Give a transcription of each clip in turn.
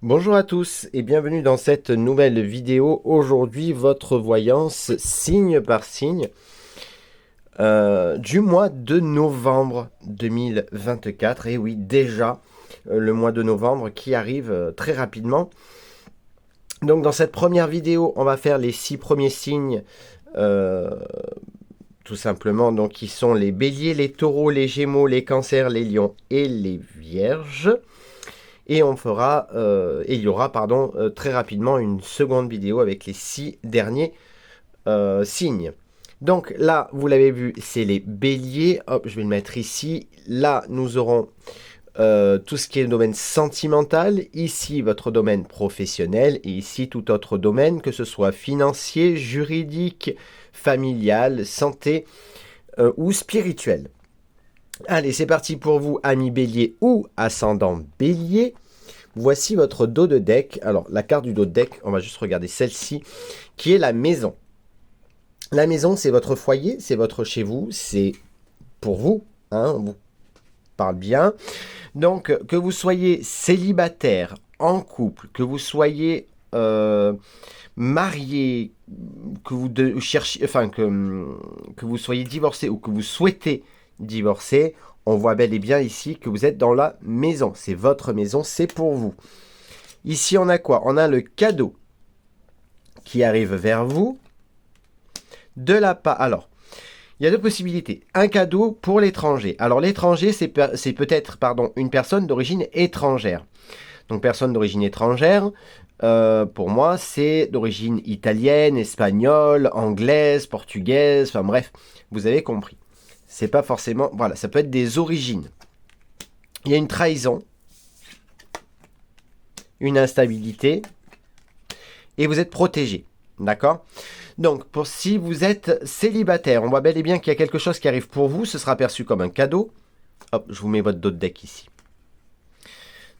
Bonjour à tous et bienvenue dans cette nouvelle vidéo. Aujourd'hui, votre voyance signe par signe du mois de novembre 2024. Et oui, déjà le mois de novembre qui arrive très rapidement. Donc dans cette première vidéo, on va faire les 6 premiers signes tout simplement, donc qui sont les béliers, les taureaux, les gémeaux, les cancers, les lions et les vierges. Et il y aura très rapidement une seconde vidéo avec les 6 derniers signes. Donc là, vous l'avez vu, c'est les béliers. Hop, je vais le mettre ici. Là, nous aurons tout ce qui est le domaine sentimental. Ici, votre domaine professionnel. Et ici, tout autre domaine, que ce soit financier, juridique, familial, santé ou spirituel. Allez, c'est parti pour vous, amis bélier ou ascendant bélier. Voici votre dos de deck. Alors, la carte du dos de deck, on va juste regarder celle-ci, qui est la maison. La maison, c'est votre foyer, c'est votre chez vous, c'est pour vous, hein, on vous parle bien. Donc, que vous soyez célibataire, en couple, que vous soyez marié, que vous cherchiez, que vous soyez divorcé ou que vous souhaitez divorcer, on voit bel et bien ici que vous êtes dans la maison. C'est votre maison, c'est pour vous. Ici, on a quoi? On a le cadeau qui arrive vers vous. De la part. Alors, il y a deux possibilités. Un cadeau pour l'étranger. Alors, l'étranger, c'est peut-être une personne d'origine étrangère. Donc, personne d'origine étrangère, pour moi, c'est d'origine italienne, espagnole, anglaise, portugaise, enfin bref, vous avez compris. C'est pas forcément... Voilà, ça peut être des origines. Il y a une trahison, une instabilité, et vous êtes protégé. D'accord? Donc, si vous êtes célibataire, on voit bel et bien qu'il y a quelque chose qui arrive pour vous, ce sera perçu comme un cadeau. Hop, je vous mets votre dos de deck ici.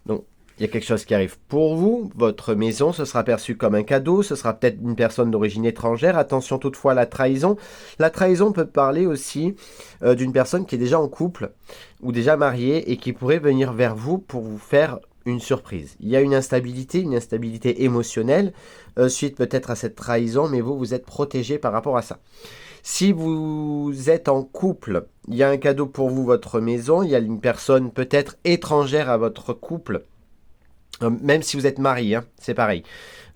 Donc, il y a quelque chose qui arrive pour vous, votre maison, ce sera perçu comme un cadeau, ce sera peut-être une personne d'origine étrangère. Attention toutefois à la trahison. La trahison peut parler aussi d'une personne qui est déjà en couple ou déjà mariée et qui pourrait venir vers vous pour vous faire une surprise. Il y a une instabilité émotionnelle suite peut-être à cette trahison, mais vous êtes protégé par rapport à ça. Si vous êtes en couple, il y a un cadeau pour vous, votre maison, il y a une personne peut-être étrangère à votre couple. Même si vous êtes marié, hein, c'est pareil.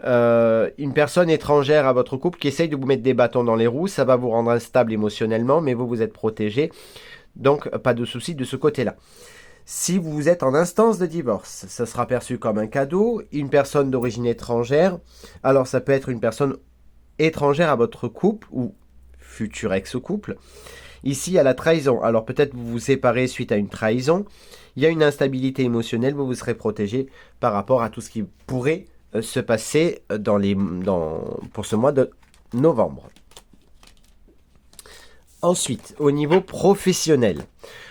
Une personne étrangère à votre couple qui essaye de vous mettre des bâtons dans les roues, ça va vous rendre instable émotionnellement, mais vous êtes protégé. Donc, pas de souci de ce côté-là. Si vous êtes en instance de divorce, ça sera perçu comme un cadeau. Une personne d'origine étrangère, alors ça peut être une personne étrangère à votre couple ou futur ex-couple. Ici, il y a la trahison. Alors peut-être vous vous séparez suite à une trahison. Il y a une instabilité émotionnelle, vous serez protégé par rapport à tout ce qui pourrait se passer pour ce mois de novembre. Ensuite, au niveau professionnel.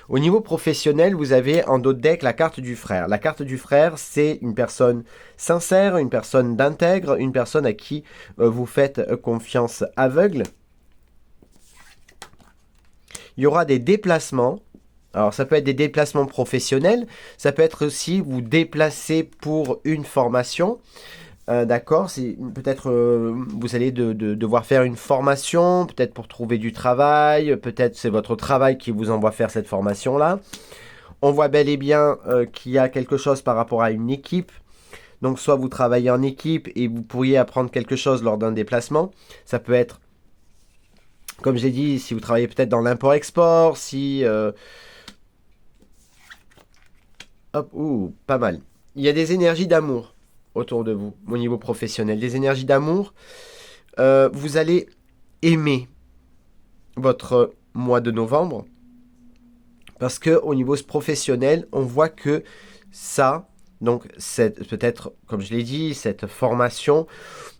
Au niveau professionnel, vous avez en dos de deck la carte du frère. La carte du frère, c'est une personne sincère, une personne d'intègre, une personne à qui vous faites confiance aveugle. Il y aura des déplacements. Alors, ça peut être des déplacements professionnels. Ça peut être aussi vous déplacer pour une formation. D'accord, peut-être vous allez devoir faire une formation, peut-être pour trouver du travail, peut-être c'est votre travail qui vous envoie faire cette formation-là. On voit bel et bien qu'il y a quelque chose par rapport à une équipe. Donc, soit vous travaillez en équipe et vous pourriez apprendre quelque chose lors d'un déplacement. Ça peut être, comme j'ai dit, si vous travaillez peut-être dans l'import-export, pas mal. Il y a des énergies d'amour autour de vous, au niveau professionnel. Des énergies d'amour. Vous allez aimer votre mois de novembre. Parce qu'au niveau professionnel, on voit que ça, donc peut-être, comme je l'ai dit, cette formation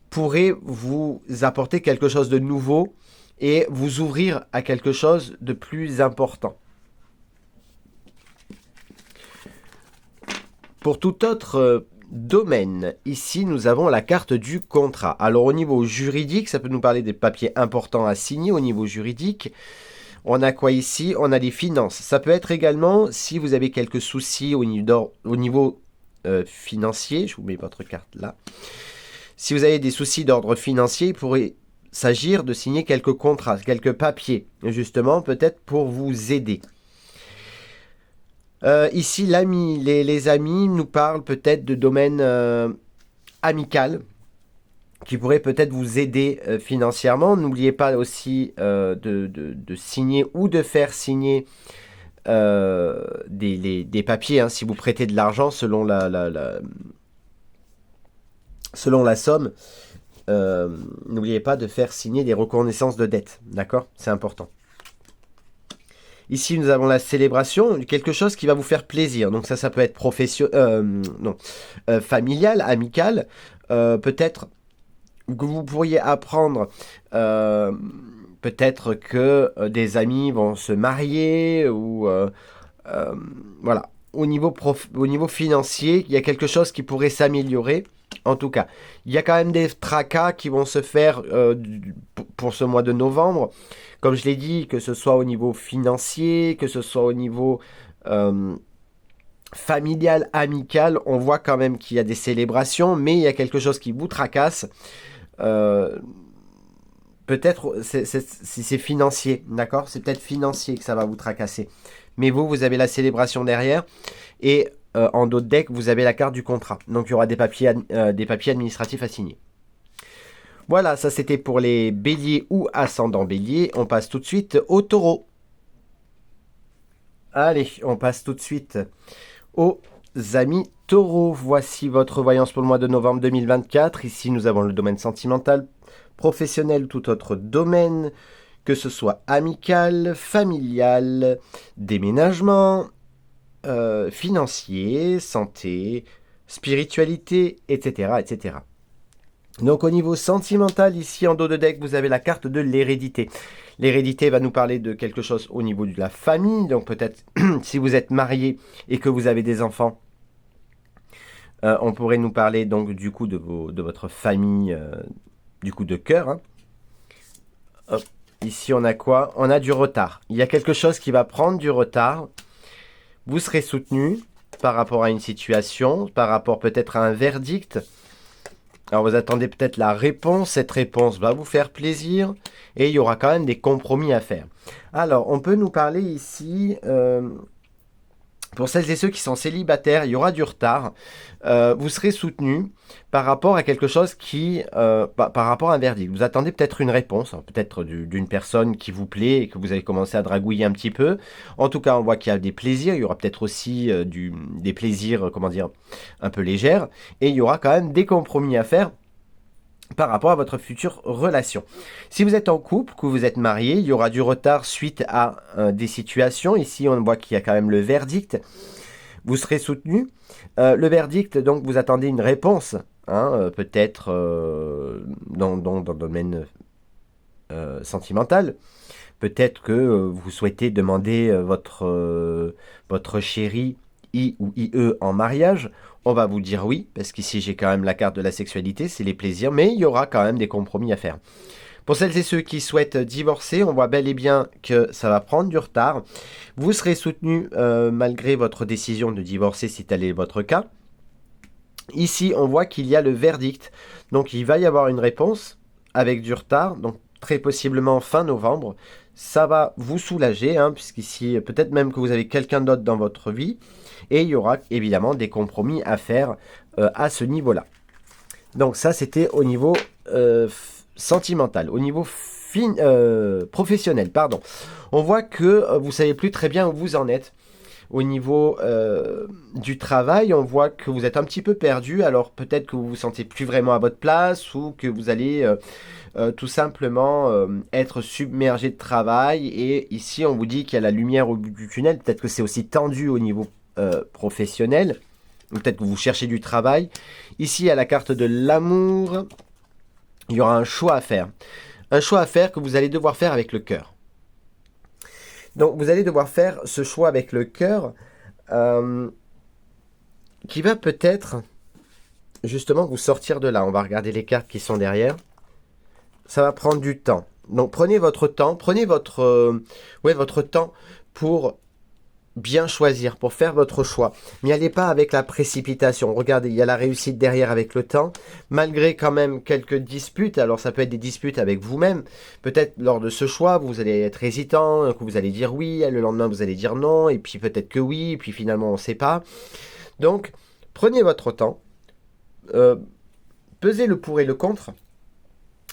pourrait vous apporter quelque chose de nouveau et vous ouvrir à quelque chose de plus important. Pour tout autre domaine, ici nous avons la carte du contrat. Alors au niveau juridique, ça peut nous parler des papiers importants à signer au niveau juridique. On a quoi ici? On a les finances. Ça peut être également si vous avez quelques soucis au niveau financier, je vous mets votre carte là. Si vous avez des soucis d'ordre financier, il pourrait s'agir de signer quelques contrats, quelques papiers, justement, peut-être pour vous aider. Ici, les amis nous parlent peut-être de domaine amical, qui pourrait peut-être vous aider financièrement. N'oubliez pas aussi de signer ou de faire signer des papiers, hein, si vous prêtez de l'argent selon selon la somme. N'oubliez pas de faire signer des reconnaissances de dette, d'accord? C'est important. Ici, nous avons la célébration, quelque chose qui va vous faire plaisir. Donc ça peut être familial, amical. Peut-être que vous pourriez apprendre, peut-être que des amis vont se marier ou voilà. Au niveau financier, il y a quelque chose qui pourrait s'améliorer. En tout cas, il y a quand même des tracas qui vont se faire pour ce mois de novembre. Comme je l'ai dit, que ce soit au niveau financier, que ce soit au niveau familial, amical, on voit quand même qu'il y a des célébrations, mais il y a quelque chose qui vous tracasse. Peut-être si c'est financier, d'accord? C'est peut-être financier que ça va vous tracasser. Mais vous avez la célébration derrière. Et en dos de deck, vous avez la carte du contrat. Donc il y aura des papiers administratifs à signer. Voilà, ça c'était pour les béliers ou ascendants béliers. On passe tout de suite au taureau. Allez, on passe tout de suite aux amis taureaux. Voici votre voyance pour le mois de novembre 2024. Ici, nous avons le domaine sentimental, professionnel, tout autre domaine, que ce soit amical, familial, déménagement, financier, santé, spiritualité, etc., etc. Donc au niveau sentimental, ici en dos de deck, vous avez la carte de l'hérédité. L'hérédité va nous parler de quelque chose au niveau de la famille. Donc peut-être si vous êtes marié et que vous avez des enfants, on pourrait nous parler donc du coup de votre famille, du coup de cœur. Hein. Hop. Ici on a quoi? On a du retard. Il y a quelque chose qui va prendre du retard. Vous serez soutenu par rapport à une situation, par rapport peut-être à un verdict. Alors vous attendez peut-être la réponse, cette réponse va vous faire plaisir et il y aura quand même des compromis à faire. Alors on peut nous parler ici, pour celles et ceux qui sont célibataires, il y aura du retard. Vous serez soutenu par rapport à quelque chose par rapport à un verdict. Vous attendez peut-être une réponse, peut-être d'une personne qui vous plaît et que vous avez commencé à dragouiller un petit peu. En tout cas, on voit qu'il y a des plaisirs. Il y aura peut-être aussi des plaisirs, un peu légers. Et il y aura quand même des compromis à faire par rapport à votre future relation. Si vous êtes en couple, que vous êtes marié, il y aura du retard suite à des situations. Ici, on voit qu'il y a quand même le verdict. Vous serez soutenu. Le verdict, donc, vous attendez une réponse, hein, peut-être dans le domaine sentimental. Peut-être que vous souhaitez demander votre chéri I ou IE en mariage. On va vous dire oui, parce qu'ici j'ai quand même la carte de la sexualité, c'est les plaisirs, mais il y aura quand même des compromis à faire. Pour celles et ceux qui souhaitent divorcer, on voit bel et bien que ça va prendre du retard. Vous serez soutenu malgré votre décision de divorcer si tel est votre cas. Ici, on voit qu'il y a le verdict. Donc il va y avoir une réponse avec du retard, donc très possiblement fin novembre. Ça va vous soulager, hein, puisqu'ici, peut-être même que vous avez quelqu'un d'autre dans votre vie. Et il y aura évidemment des compromis à faire à ce niveau-là. Donc ça, c'était au niveau sentimental. Au niveau professionnel, pardon. On voit que vous ne savez plus très bien où vous en êtes. Au niveau du travail, on voit que vous êtes un petit peu perdu. Alors peut-être que vous vous sentez plus vraiment à votre place ou que vous allez tout simplement être submergé de travail. Et ici, on vous dit qu'il y a la lumière au bout du tunnel. Peut-être que c'est aussi tendu au niveau professionnel. Peut-être que vous cherchez du travail. Ici, à la carte de l'amour, il y aura un choix à faire. Un choix à faire que vous allez devoir faire avec le cœur. Donc, vous allez devoir faire ce choix avec le cœur qui va peut-être justement vous sortir de là. On va regarder les cartes qui sont derrière. Ça va prendre du temps. Donc, prenez votre temps. Prenez votre temps pour bien choisir, pour faire votre choix. N'y allez pas avec la précipitation. Regardez, il y a la réussite derrière avec le temps. Malgré quand même quelques disputes, alors ça peut être des disputes avec vous-même. Peut-être lors de ce choix, vous allez être hésitant, que vous allez dire oui, le lendemain vous allez dire non, et puis peut-être que oui, et puis finalement on ne sait pas. Donc, prenez votre temps. Pesez le pour et le contre.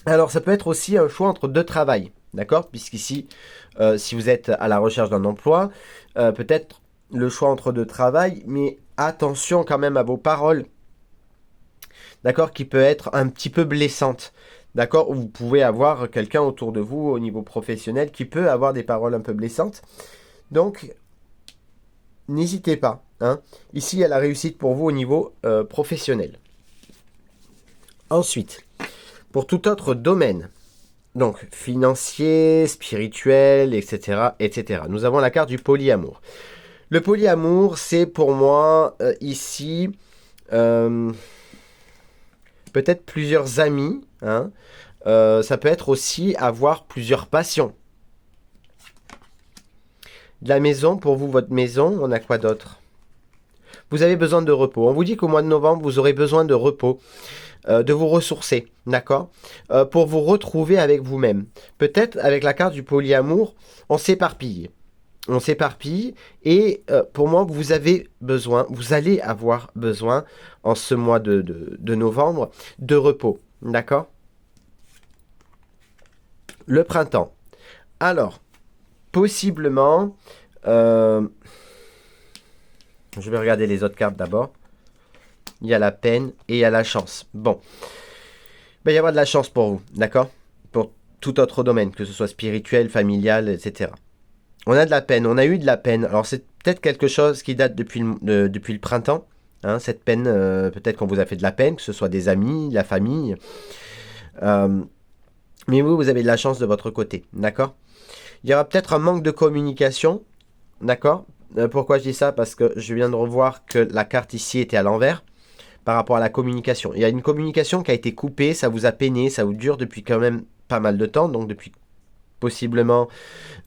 Alors ça peut être aussi un choix entre deux travails. D'accord? Puisqu'ici, si vous êtes à la recherche d'un emploi, peut-être le choix entre deux travails, mais attention quand même à vos paroles, d'accord, qui peut être un petit peu blessante. D'accord? Vous pouvez avoir quelqu'un autour de vous au niveau professionnel qui peut avoir des paroles un peu blessantes. Donc, n'hésitez pas. Hein. Ici, il y a la réussite pour vous au niveau professionnel. Ensuite, pour tout autre domaine, donc, financier, spirituel, etc., etc. Nous avons la carte du polyamour. Le polyamour, c'est pour moi, ici, peut-être plusieurs amis. Hein. Ça peut être aussi avoir plusieurs passions. De la maison, pour vous, votre maison, on a quoi d'autre? Vous avez besoin de repos. On vous dit qu'au mois de novembre, vous aurez besoin de repos. De vous ressourcer, d'accord, pour vous retrouver avec vous-même. Peut-être avec la carte du polyamour, on s'éparpille. On s'éparpille et pour moi, vous allez avoir besoin en ce mois de novembre de repos, d'accord. Le printemps. Alors, possiblement, je vais regarder les autres cartes d'abord. Il y a la peine et il y a la chance. Bon. Il va y avoir de la chance pour vous, d'accord? Pour tout autre domaine, que ce soit spirituel, familial, etc. On a de la peine, on a eu de la peine. Alors c'est peut-être quelque chose qui date depuis le printemps. Hein, cette peine, peut-être qu'on vous a fait de la peine, que ce soit des amis, la famille. Mais vous avez de la chance de votre côté, d'accord? Il y aura peut-être un manque de communication, d'accord? Pourquoi je dis ça? Parce que je viens de revoir que la carte ici était à l'envers. Par rapport à la communication. Il y a une communication qui a été coupée, ça vous a peiné, ça vous dure depuis quand même pas mal de temps, donc depuis possiblement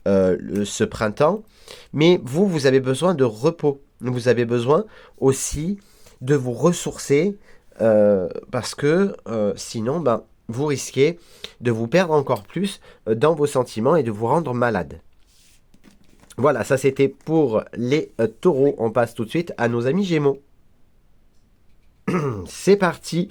ce printemps. Mais vous avez besoin de repos. Vous avez besoin aussi de vous ressourcer parce que sinon, vous risquez de vous perdre encore plus dans vos sentiments et de vous rendre malade. Voilà, ça c'était pour les taureaux. On passe tout de suite à nos amis Gémeaux. C'est parti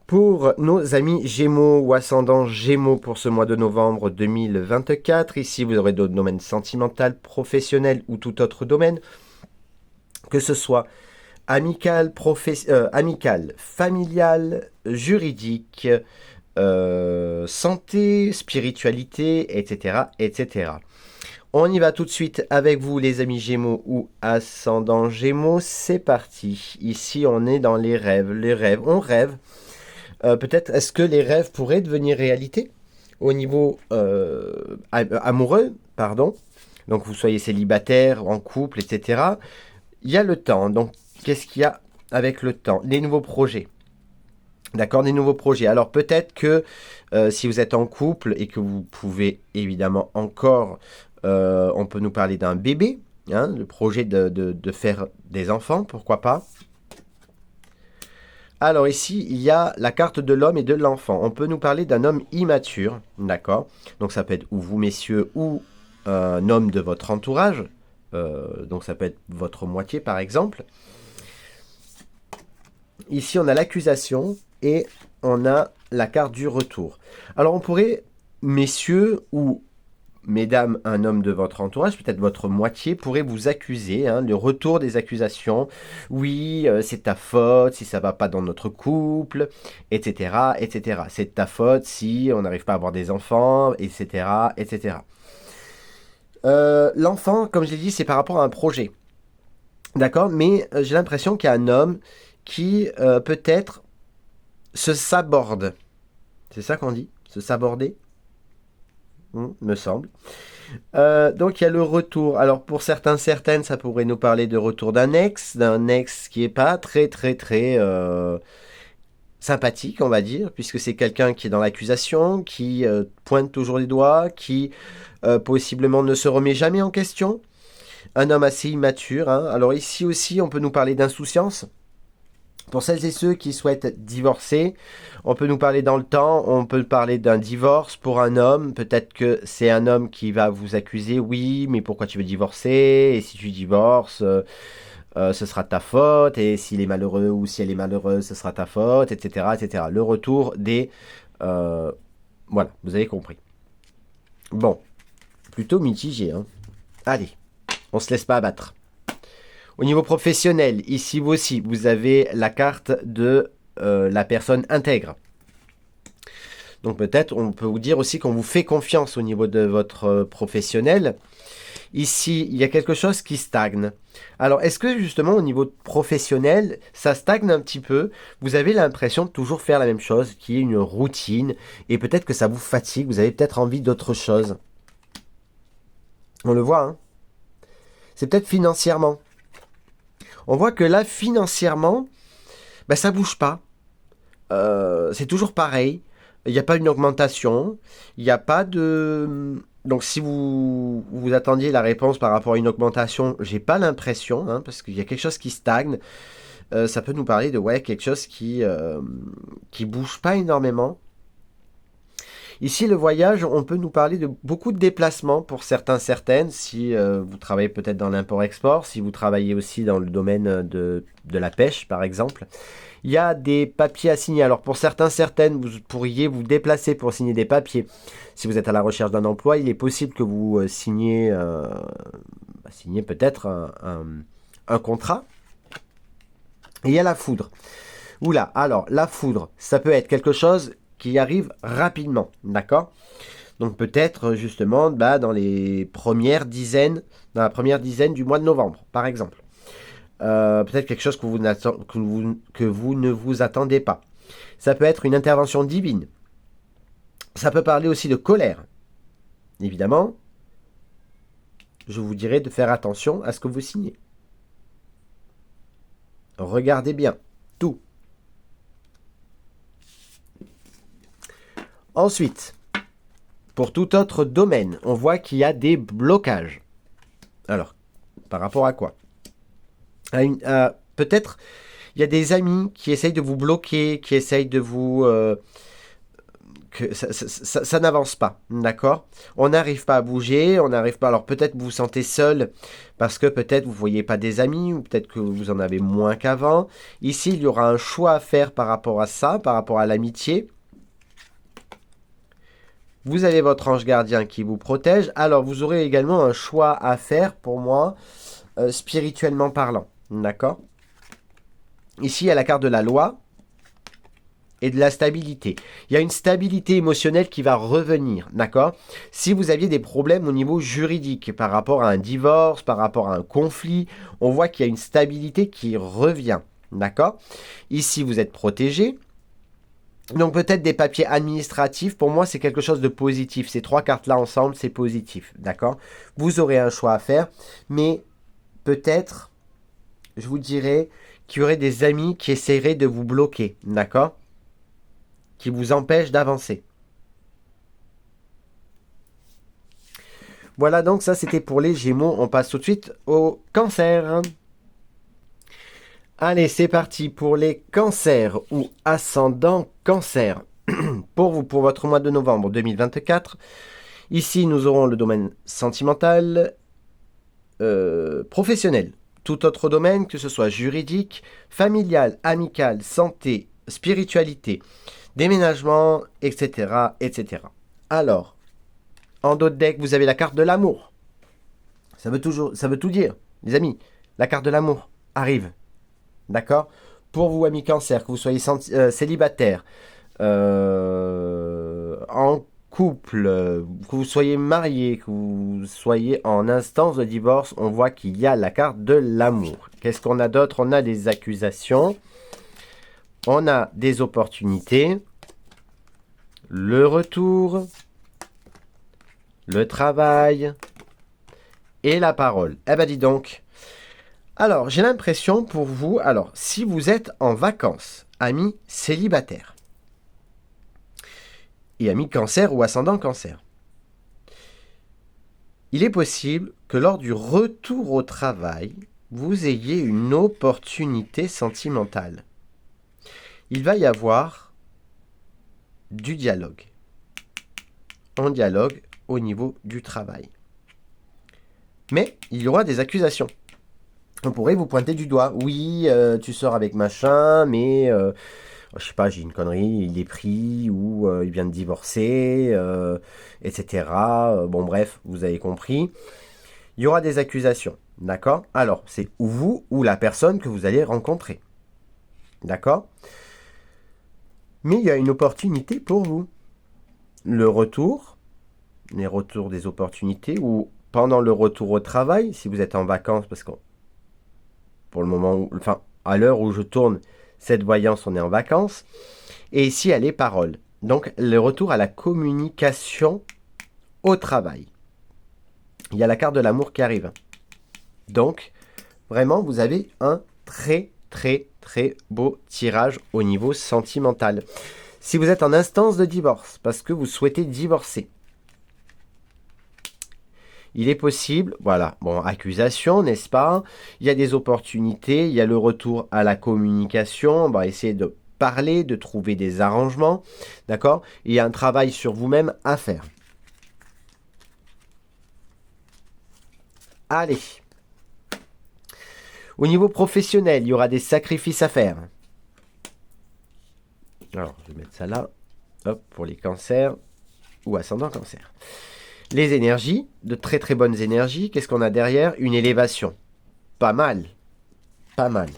pour nos amis Gémeaux ou ascendants Gémeaux pour ce mois de novembre 2024. Ici, vous aurez d'autres domaines sentimental, professionnel ou tout autre domaine, que ce soit amical, amical, familial, juridique, santé, spiritualité, etc., etc. On y va tout de suite avec vous les amis Gémeaux ou ascendant Gémeaux, c'est parti. Ici on est dans les rêves, on rêve. Peut-être est-ce que les rêves pourraient devenir réalité au niveau amoureux, pardon. Donc vous soyez célibataire, en couple, etc. Il y a le temps, donc qu'est-ce qu'il y a avec le temps? Les nouveaux projets. D'accord, des nouveaux projets. Alors peut-être que si vous êtes en couple et que vous pouvez évidemment encore... on peut nous parler d'un bébé, hein, le projet de faire des enfants, pourquoi pas. Alors ici, il y a la carte de l'homme et de l'enfant. On peut nous parler d'un homme immature, d'accord? Donc ça peut être ou vous, messieurs, ou un homme de votre entourage. Donc ça peut être votre moitié, par exemple. Ici, on a l'accusation et on a la carte du retour. Alors on pourrait, messieurs, ou mesdames, un homme de votre entourage, peut-être votre moitié, pourrait vous accuser, hein, le retour des accusations. Oui, c'est ta faute si ça va pas dans notre couple, etc., etc. C'est ta faute si on n'arrive pas à avoir des enfants, etc., etc. L'enfant, comme je l'ai dit, c'est par rapport à un projet. D'accord? Mais j'ai l'impression qu'il y a un homme qui peut-être se saborde. C'est ça qu'on dit? Se saborder? Me semble. Donc il y a le retour. Alors pour certaines, ça pourrait nous parler de retour d'un ex qui est pas très sympathique, on va dire, puisque c'est quelqu'un qui est dans l'accusation, qui pointe toujours les doigts, qui possiblement ne se remet jamais en question. Un homme assez immature. Hein. Alors ici aussi, on peut nous parler d'insouciance. Pour celles et ceux qui souhaitent divorcer, on peut nous parler dans le temps, on peut parler d'un divorce pour un homme. Peut-être que c'est un homme qui va vous accuser, oui, mais pourquoi tu veux divorcer? Et si tu divorces, ce sera ta faute. Et s'il est malheureux ou si elle est malheureuse, ce sera ta faute, etc. etc. Le retour des... voilà, vous avez compris. Bon, plutôt mitigé. Hein. Allez, on se laisse pas abattre. Au niveau professionnel, ici vous aussi, vous avez la carte de la personne intègre. Donc peut-être, on peut vous dire aussi qu'on vous fait confiance au niveau de votre professionnel. Ici, il y a quelque chose qui stagne. Alors, est-ce que justement au niveau professionnel, ça stagne un petit peu? Vous avez l'impression de toujours faire la même chose, qui est une routine, et peut-être que ça vous fatigue, vous avez peut-être envie d'autre chose. On le voit, hein? C'est peut-être financièrement. On voit que là, financièrement, ben, ça bouge pas. C'est toujours pareil. Il n'y a pas une augmentation. Il n'y a pas de... Donc si vous attendiez la réponse par rapport à une augmentation, j'ai pas l'impression, hein, parce qu'il y a quelque chose qui stagne. Ça peut nous parler de quelque chose qui bouge pas énormément. Ici, le voyage, on peut nous parler de beaucoup de déplacements pour certaines, si vous travaillez peut-être dans l'import-export, si vous travaillez aussi dans le domaine de la pêche, par exemple. Il y a des papiers à signer. Alors pour certaines, vous pourriez vous déplacer pour signer des papiers. Si vous êtes à la recherche d'un emploi, il est possible que vous signiez peut-être un contrat. Et il y a la foudre. Oula, alors la foudre, ça peut être quelque chose qui arrive rapidement, d'accord? Donc peut-être justement dans la première dizaine du mois de novembre, par exemple. Peut-être quelque chose que vous ne vous attendez pas. Ça peut être une intervention divine. Ça peut parler aussi de colère. Évidemment, je vous dirais de faire attention à ce que vous signez. Regardez bien tout. Ensuite, pour tout autre domaine, on voit qu'il y a des blocages. Alors, par rapport à quoi? Peut-être il y a des amis qui essayent de vous bloquer, qui essayent de vous... que ça n'avance pas, d'accord? On n'arrive pas à bouger, on n'arrive pas... Alors peut-être vous vous sentez seul parce que peut-être vous ne voyez pas des amis ou peut-être que vous en avez moins qu'avant. Ici, il y aura un choix à faire par rapport à ça, par rapport à l'amitié. Vous avez votre ange gardien qui vous protège. Alors vous aurez également un choix à faire pour moi, spirituellement parlant, d'accord? Ici, il y a la carte de la loi et de la stabilité. Il y a une stabilité émotionnelle qui va revenir, d'accord? Si vous aviez des problèmes au niveau juridique par rapport à un divorce, par rapport à un conflit, on voit qu'il y a une stabilité qui revient, d'accord? Ici, vous êtes protégé. Donc peut-être des papiers administratifs, pour moi c'est quelque chose de positif. Ces trois cartes-là ensemble, c'est positif, d'accord? Vous aurez un choix à faire, mais peut-être, je vous dirais qu'il y aurait des amis qui essaieraient de vous bloquer, d'accord? Qui vous empêchent d'avancer. Voilà, donc ça c'était pour les Gémeaux. On passe tout de suite au Cancer. Allez, c'est parti pour les cancers ou ascendant cancer. Pour vous, pour votre mois de novembre 2024, ici nous aurons le domaine sentimental, professionnel, tout autre domaine, que ce soit juridique, familial, amical, santé, spiritualité, déménagement, etc. etc. Alors, en dos de deck, vous avez la carte de l'amour. Ça veut tout dire, les amis. La carte de l'amour arrive. D'accord? Pour vous, amis cancer, que vous soyez célibataire, en couple, que vous soyez marié, que vous soyez en instance de divorce, on voit qu'il y a la carte de l'amour. Qu'est-ce qu'on a d'autre? On a des accusations, on a des opportunités, le retour, le travail et la parole. Eh ben dis donc. Alors, j'ai l'impression pour vous, alors, si vous êtes en vacances, amis célibataires, et amis cancer ou ascendant cancer, il est possible que lors du retour au travail, vous ayez une opportunité sentimentale. Il va y avoir du dialogue. Un dialogue au niveau du travail. Mais il y aura des accusations. On pourrait vous pointer du doigt. Oui, tu sors avec machin, mais je sais pas, j'ai une connerie, il est pris ou il vient de divorcer, etc. Bon, bref, vous avez compris. Il y aura des accusations, d'accord? Alors, c'est ou vous ou la personne que vous allez rencontrer, d'accord? Mais il y a une opportunité pour vous. Le retour, les retours des opportunités, ou pendant le retour au travail, si vous êtes en vacances, parce que pour le moment, enfin, à l'heure où je tourne cette voyance, on est en vacances. Et ici, elle est parole. Donc, le retour à la communication au travail. Il y a la carte de l'amour qui arrive. Donc, vraiment, vous avez un très, très, très beau tirage au niveau sentimental. Si vous êtes en instance de divorce, parce que vous souhaitez divorcer, il est possible, voilà, bon, accusation, n'est-ce pas? Il y a des opportunités, il y a le retour à la communication, on va essayer de parler, de trouver des arrangements, d'accord? Il y a un travail sur vous-même à faire. Allez. Au niveau professionnel, il y aura des sacrifices à faire. Alors, je vais mettre ça là, hop, pour les cancers ou ascendant cancer. Les énergies, de très très bonnes énergies. Qu'est-ce qu'on a derrière? Une élévation. Pas mal. Pas mal.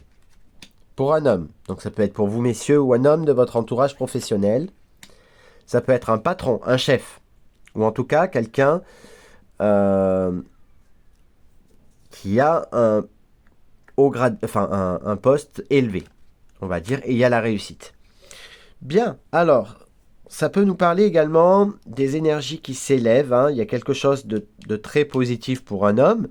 Pour un homme. Donc ça peut être pour vous messieurs ou un homme de votre entourage professionnel. Ça peut être un patron, un chef. Ou en tout cas quelqu'un qui a un haut grade, enfin un poste élevé. On va dire. Et il y a la réussite. Bien. Alors, ça peut nous parler également des énergies qui s'élèvent. Hein. Il y a quelque chose de très positif pour un homme.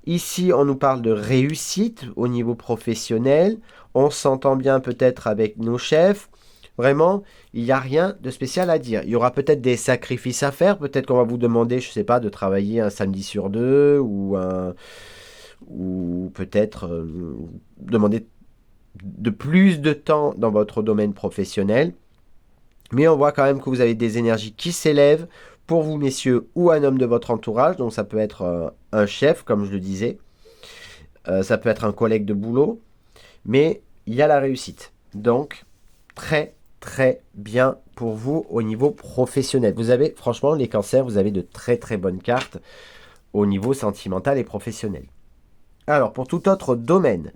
Ici, on nous parle de réussite au niveau professionnel. On s'entend bien peut-être avec nos chefs. Vraiment, il n'y a rien de spécial à dire. Il y aura peut-être des sacrifices à faire. Peut-être qu'on va vous demander, je ne sais pas, de travailler un samedi sur deux ou peut-être demander de plus de temps dans votre domaine professionnel. Mais on voit quand même que vous avez des énergies qui s'élèvent pour vous, messieurs, ou un homme de votre entourage. Donc ça peut être un chef, comme je le disais. Ça peut être un collègue de boulot. Mais il y a la réussite. Donc, très, très bien pour vous au niveau professionnel. Vous avez, franchement, les cancers, vous avez de très, très bonnes cartes au niveau sentimental et professionnel. Alors, pour tout autre domaine,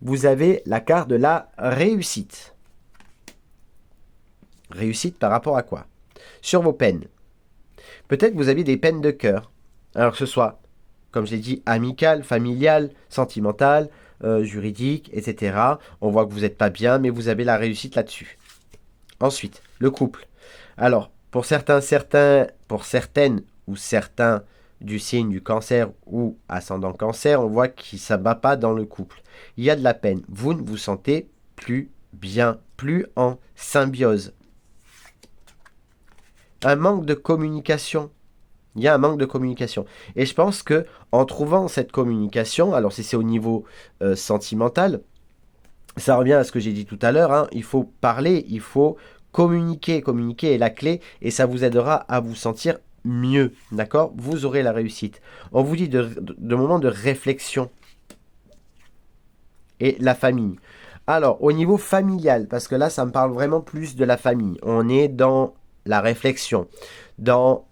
vous avez la carte de la réussite. Réussite par rapport à quoi? Sur vos peines. Peut-être que vous avez des peines de cœur. Alors que ce soit, comme je l'ai dit, amical, familial, sentimental, juridique, etc. On voit que vous n'êtes pas bien, mais vous avez la réussite là-dessus. Ensuite, le couple. Alors, pour certaines ou certains du signe du cancer ou ascendant cancer, on voit que ça ne va pas dans le couple. Il y a de la peine. Vous ne vous sentez plus bien, plus en symbiose. Un manque de communication. Il y a un manque de communication. Et je pense que en trouvant cette communication, alors si c'est au niveau sentimental, ça revient à ce que j'ai dit tout à l'heure, hein, il faut parler, il faut communiquer. Communiquer est la clé et ça vous aidera à vous sentir mieux, d'accord? Vous aurez la réussite. On vous dit de moments de réflexion. Et la famille. Alors, au niveau familial, parce que là, ça me parle vraiment plus de la famille. On est dans la réflexion, dans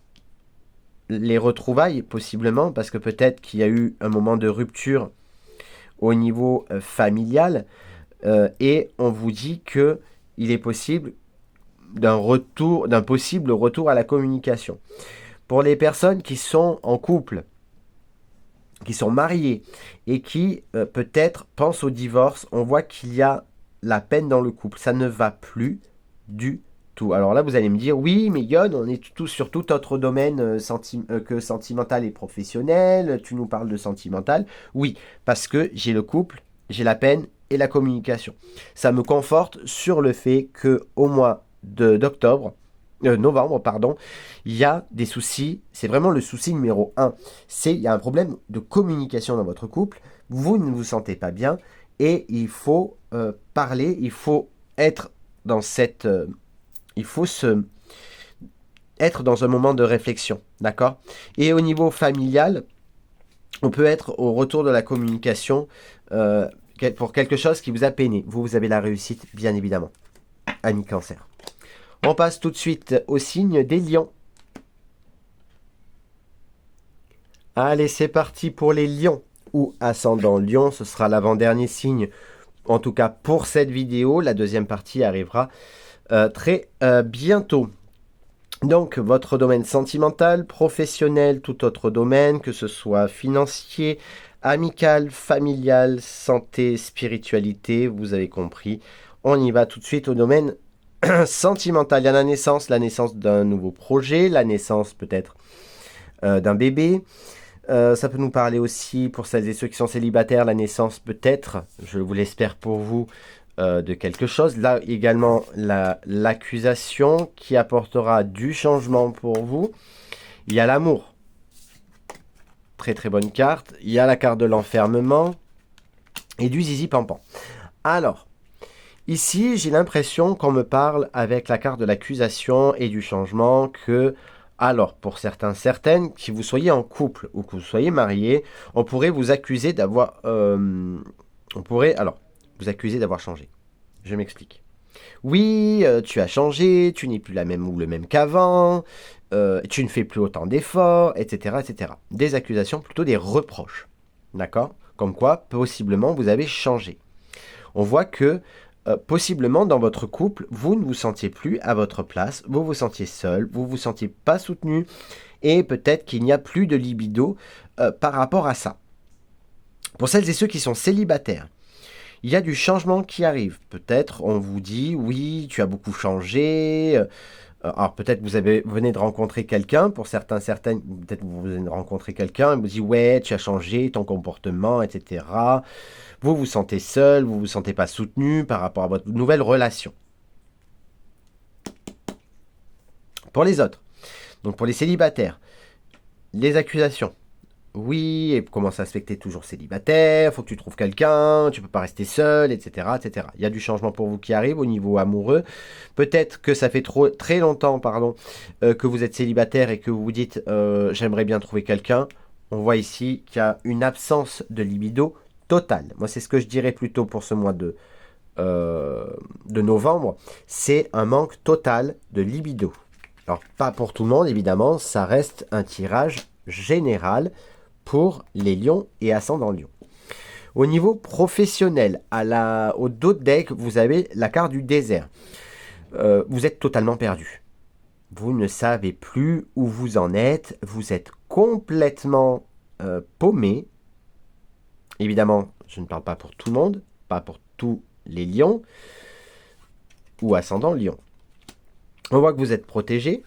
les retrouvailles, possiblement, parce que peut-être qu'il y a eu un moment de rupture au niveau familial, et on vous dit que il est possible d'un possible retour à la communication. Pour les personnes qui sont en couple, qui sont mariées et qui peut-être pensent au divorce, on voit qu'il y a la peine dans le couple. Ça ne va plus du tout. Alors là, vous allez me dire, oui, mais Yon, on est tous sur tout autre domaine que sentimental et professionnel. Tu nous parles de sentimental. Oui, parce que j'ai le couple, j'ai la peine et la communication. Ça me conforte sur le fait que au mois d'octobre, novembre, pardon, il y a des soucis. C'est vraiment le souci numéro 1. Il y a un problème de communication dans votre couple. Vous ne vous sentez pas bien et il faut parler. Il faut être dans cette... il faut être dans un moment de réflexion, d'accord? Et au niveau familial, on peut être au retour de la communication pour quelque chose qui vous a peiné. Vous avez la réussite, bien évidemment. Ami Cancer. On passe tout de suite au signe des lions. Allez, c'est parti pour les lions ou ascendant lion. Ce sera l'avant-dernier signe, en tout cas pour cette vidéo. La deuxième partie arrivera très bientôt. Donc, votre domaine sentimental, professionnel, tout autre domaine, que ce soit financier, amical, familial, santé, spiritualité, vous avez compris. On y va tout de suite au domaine sentimental. Il y a la naissance d'un nouveau projet, la naissance peut-être d'un bébé. Ça peut nous parler aussi, pour celles et ceux qui sont célibataires, la naissance peut-être, je vous l'espère pour vous, de quelque chose. Là également, l'accusation qui apportera du changement pour vous. Il y a l'amour. Très très bonne carte. Il y a la carte de l'enfermement et du zizi pampan. Alors, ici, j'ai l'impression qu'on me parle avec la carte de l'accusation et du changement que, alors, pour certaines, que vous soyez en couple ou que vous soyez marié, on pourrait vous accuser d'avoir... vous accuser d'avoir changé. Je m'explique. Oui, tu as changé, tu n'es plus la même ou le même qu'avant, tu ne fais plus autant d'efforts, etc., etc. Des accusations, plutôt des reproches. D'accord? Comme quoi, possiblement, vous avez changé. On voit que, possiblement, dans votre couple, vous ne vous sentiez plus à votre place, vous vous sentiez seul, vous vous sentiez pas soutenu, et peut-être qu'il n'y a plus de libido par rapport à ça. Pour celles et ceux qui sont célibataires, il y a du changement qui arrive. Peut-être on vous dit, oui, tu as beaucoup changé. Alors peut-être vous venez de rencontrer quelqu'un. Pour certaines, peut-être vous venez de rencontrer quelqu'un et vous dit, ouais, tu as changé ton comportement, etc. Vous vous sentez seul, vous vous sentez pas soutenu par rapport à votre nouvelle relation. Pour les autres, donc pour les célibataires, les accusations. Oui, et comment ça se fait que tu es toujours célibataire, faut que tu trouves quelqu'un, tu peux pas rester seul, etc., etc. Il y a du changement pour vous qui arrive au niveau amoureux. Peut-être que ça fait très longtemps que vous êtes célibataire et que vous vous dites j'aimerais bien trouver quelqu'un. On voit ici qu'il y a une absence de libido totale. Moi, c'est ce que je dirais plutôt pour ce mois de novembre. C'est un manque total de libido. Alors, pas pour tout le monde, évidemment, ça reste un tirage général pour les lions et ascendants lions. Au niveau professionnel, au dos de deck, vous avez la carte du désert. Vous êtes totalement perdu. Vous ne savez plus où vous en êtes. Vous êtes complètement paumé. Évidemment, je ne parle pas pour tout le monde, pas pour tous les lions ou ascendants lions. On voit que vous êtes protégé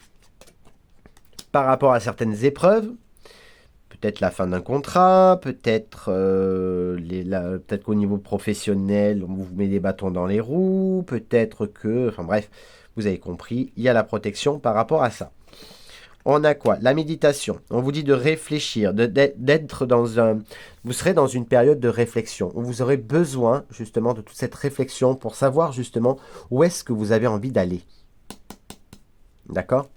par rapport à certaines épreuves. Peut-être la fin d'un contrat, peut-être qu'au niveau professionnel, on vous met des bâtons dans les roues, peut-être que... Enfin bref, vous avez compris, il y a la protection par rapport à ça. On a quoi? La méditation. On vous dit de réfléchir, d'être dans un... Vous serez dans une période de réflexion. Vous aurez besoin justement de toute cette réflexion pour savoir justement où est-ce que vous avez envie d'aller. D'accord?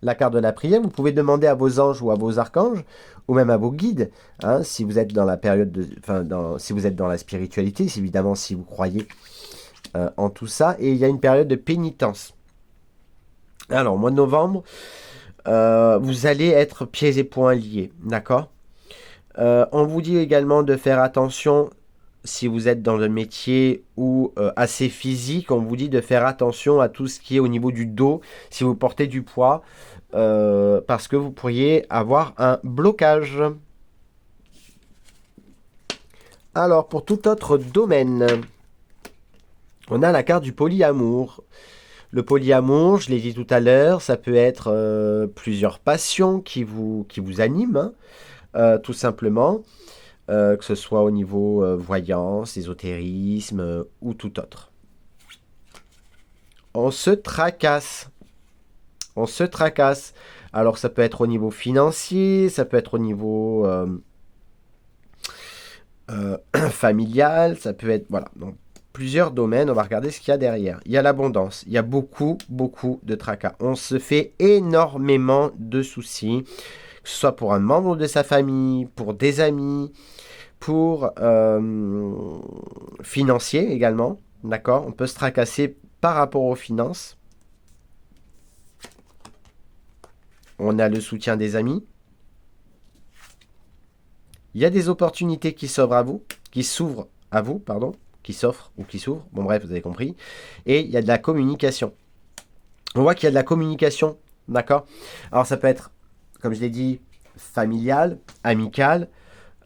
La carte de la prière, vous pouvez demander à vos anges ou à vos archanges, ou même à vos guides, hein, si vous êtes dans la période si vous êtes dans la spiritualité, évidemment si vous croyez en tout ça, et il y a une période de pénitence. Alors, au mois de novembre, vous allez être pieds et poings liés, d'accord? On vous dit également de faire attention, si vous êtes dans un métier ou assez physique, on vous dit de faire attention à tout ce qui est au niveau du dos, si vous portez du poids, parce que vous pourriez avoir un blocage. Alors, pour tout autre domaine, on a la carte du polyamour. Le polyamour, je l'ai dit tout à l'heure, ça peut être plusieurs passions qui vous animent, hein, tout simplement. Que ce soit au niveau voyance, ésotérisme ou tout autre. On se tracasse. On se tracasse. Alors, ça peut être au niveau financier, ça peut être au niveau familial, ça peut être... Voilà, donc plusieurs domaines. On va regarder ce qu'il y a derrière. Il y a l'abondance. Il y a beaucoup, beaucoup de tracas. On se fait énormément de soucis, que ce soit pour un membre de sa famille, pour des amis, pour financier également. D'accord? On peut se tracasser par rapport aux finances. On a le soutien des amis. Il y a des opportunités qui s'ouvrent à vous, qui s'ouvrent à vous, pardon, qui s'offrent ou qui s'ouvrent. Bon bref, vous avez compris. Et il y a de la communication. On voit qu'il y a de la communication, d'accord? Alors ça peut être, comme je l'ai dit, familial, amical.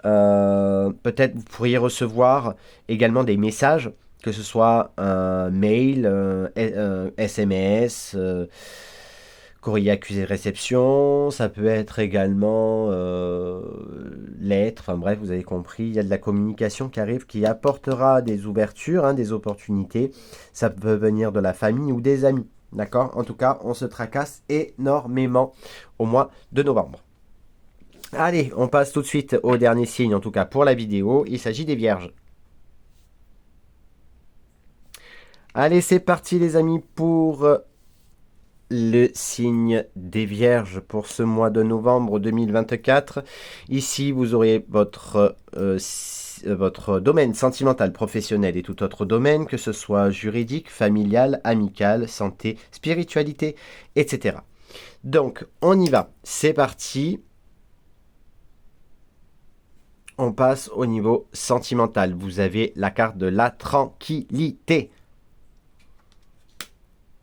Peut-être vous pourriez recevoir également des messages, que ce soit un mail, SMS, courrier accusé de réception, ça peut être également lettres, enfin bref, vous avez compris, il y a de la communication qui arrive, qui apportera des ouvertures, hein, des opportunités. Ça peut venir de la famille ou des amis, d'accord? En tout cas, on se tracasse énormément au mois de novembre. Allez, on passe tout de suite au dernier signe, en tout cas pour la vidéo. Il s'agit des vierges. Allez, c'est parti les amis pour le signe des vierges pour ce mois de novembre 2024. Ici, vous aurez votre domaine sentimental, professionnel et tout autre domaine, que ce soit juridique, familial, amical, santé, spiritualité, etc. Donc, on y va. C'est parti. On passe au niveau sentimental. Vous avez la carte de la tranquillité.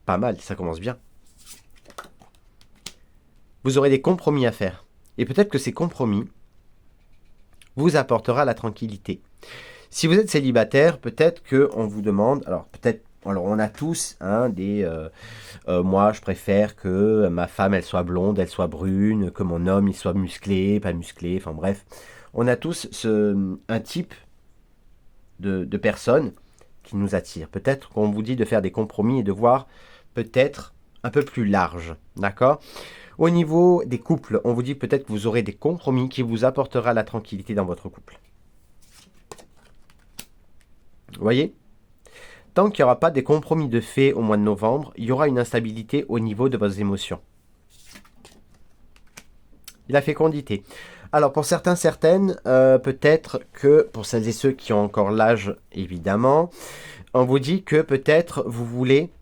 Pas mal, ça commence bien. Vous aurez des compromis à faire. Et peut-être que ces compromis vous apportera la tranquillité. Si vous êtes célibataire, peut-être qu'on vous demande... Alors, on a tous moi, je préfère que ma femme, elle soit blonde, elle soit brune, que mon homme, il soit musclé, pas musclé, enfin bref... On a tous un type de personne qui nous attire. Peut-être qu'on vous dit de faire des compromis et de voir peut-être un peu plus large. D'accord? Au niveau des couples, on vous dit peut-être que vous aurez des compromis qui vous apportera la tranquillité dans votre couple. Vous voyez? Tant qu'il n'y aura pas des compromis de fait au mois de novembre, il y aura une instabilité au niveau de vos émotions. La fécondité. Alors pour certains, certaines, peut-être que pour celles et ceux qui ont encore l'âge, évidemment, on vous dit que peut-être vous voulez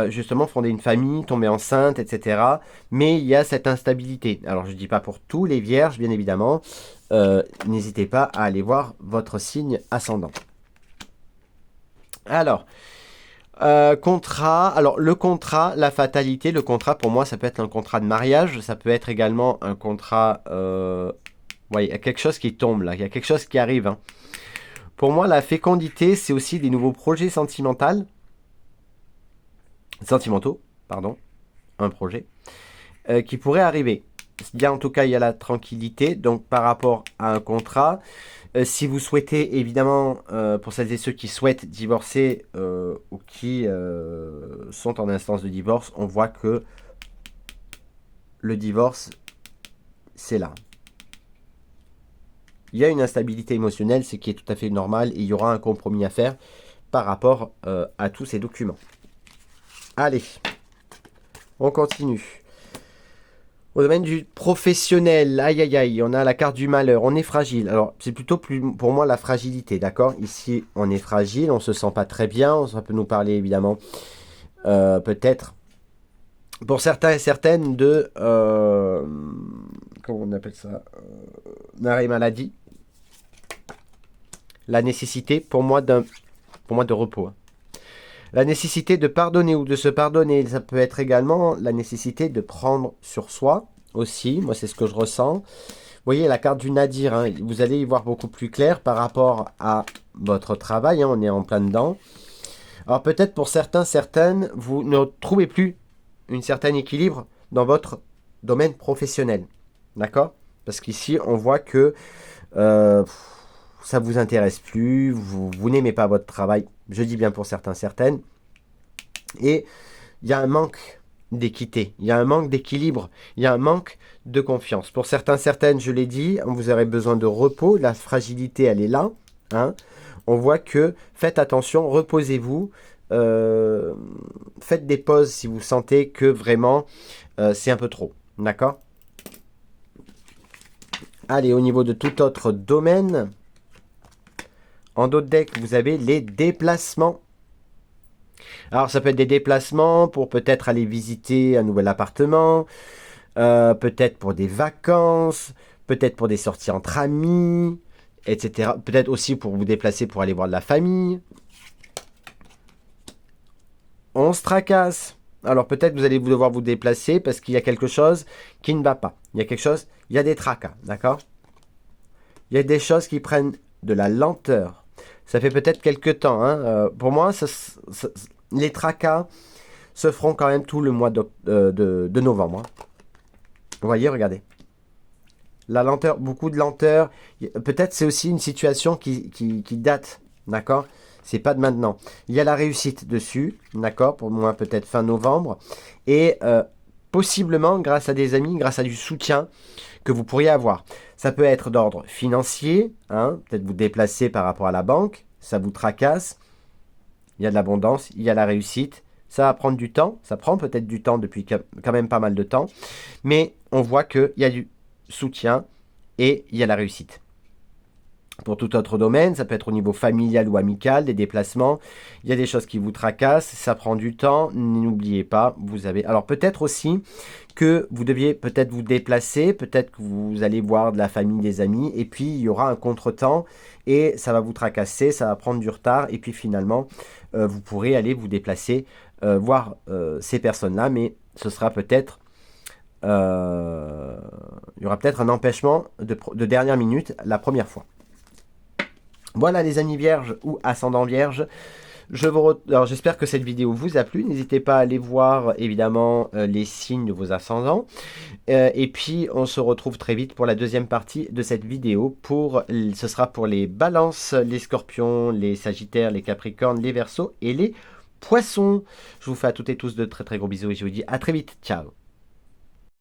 justement fonder une famille, tomber enceinte, etc. Mais il y a cette instabilité. Alors je ne dis pas pour tous les vierges, bien évidemment. N'hésitez pas à aller voir votre signe ascendant. Alors, contrat. Alors le contrat, la fatalité, le contrat pour moi ça peut être un contrat de mariage, ça peut être également un contrat... Ouais, il y a quelque chose qui tombe là, il y a quelque chose qui arrive. Hein. Pour moi, la fécondité, c'est aussi des nouveaux projets sentimentaux, pardon, un projet, qui pourrait arriver. Bien, en tout cas, il y a la tranquillité, donc par rapport à un contrat. Si vous souhaitez, évidemment, pour celles et ceux qui souhaitent divorcer ou qui sont en instance de divorce, on voit que le divorce, c'est là. Il y a une instabilité émotionnelle, ce qui est tout à fait normal, et il y aura un compromis à faire par rapport à tous ces documents. Allez, on continue. Au domaine du professionnel, aïe aïe aïe, on a la carte du malheur, on est fragile. Alors, c'est plutôt pour moi la fragilité, d'accord? Ici, on est fragile, on se sent pas très bien, ça peut nous parler évidemment, peut-être, pour certains et certaines, de, comment on appelle ça, d'arrêt maladie. La nécessité, pour moi, de repos. Hein. La nécessité de pardonner ou de se pardonner, ça peut être également la nécessité de prendre sur soi aussi. Moi, c'est ce que je ressens. Vous voyez, la carte du nadir, hein, vous allez y voir beaucoup plus clair par rapport à votre travail. Hein, on est en plein dedans. Alors, peut-être pour certains, certaines, vous ne trouvez plus un certain équilibre dans votre domaine professionnel. D'accord? Parce qu'ici, on voit que ça vous intéresse plus, vous n'aimez pas votre travail, je dis bien pour certains, certaines, et il y a un manque d'équité, il y a un manque d'équilibre, il y a un manque de confiance. Pour certains, certaines, je l'ai dit, vous aurez besoin de repos, la fragilité, elle est là. Hein. On voit que faites attention, reposez-vous, faites des pauses si vous sentez que vraiment c'est un peu trop. D'accord? Allez, au niveau de tout autre domaine, en d'autres decks, vous avez les déplacements. Alors, ça peut être des déplacements pour peut-être aller visiter un nouvel appartement, peut-être pour des vacances, peut-être pour des sorties entre amis, etc. Peut-être aussi pour vous déplacer pour aller voir de la famille. On se tracasse. Alors, peut-être vous allez devoir vous déplacer parce qu'il y a quelque chose qui ne va pas. Il y a quelque chose, il y a des tracas, d'accord? Il y a des choses qui prennent de la lenteur. Ça fait peut-être quelques temps. Hein. Pour moi, les tracas se feront quand même tout le mois de novembre. Hein. Vous voyez, regardez. La lenteur, beaucoup de lenteur. Peut-être c'est aussi une situation qui date, d'accord? C'est pas de maintenant. Il y a la réussite dessus, d'accord? Pour moi, peut-être fin novembre. Et possiblement, grâce à des amis, grâce à du soutien que vous pourriez avoir. Ça peut être d'ordre financier, hein? Peut-être vous déplacer par rapport à la banque. Ça vous tracasse. Il y a de l'abondance, il y a la réussite. Ça va prendre du temps. Ça prend peut-être du temps depuis quand même pas mal de temps. Mais on voit qu'il y a du soutien et il y a la réussite. Pour tout autre domaine, ça peut être au niveau familial ou amical, des déplacements. Il y a des choses qui vous tracassent, ça prend du temps. N'oubliez pas, vous avez... Alors peut-être aussi que vous deviez peut-être vous déplacer, peut-être que vous allez voir de la famille, des amis, et puis il y aura un contretemps et ça va vous tracasser, ça va prendre du retard, et puis finalement, vous pourrez aller vous déplacer, voir ces personnes-là, mais ce sera peut-être... il y aura peut-être un empêchement de dernière minute la première fois. Voilà les amis vierges ou ascendants vierges. Alors j'espère que cette vidéo vous a plu. N'hésitez pas à aller voir évidemment les signes de vos ascendants. Et puis on se retrouve très vite pour la deuxième partie de cette vidéo. Ce sera pour les balances, les scorpions, les sagittaires, les capricornes, les verseaux et les poissons. Je vous fais à toutes et tous de très très gros bisous et je vous dis à très vite. Ciao.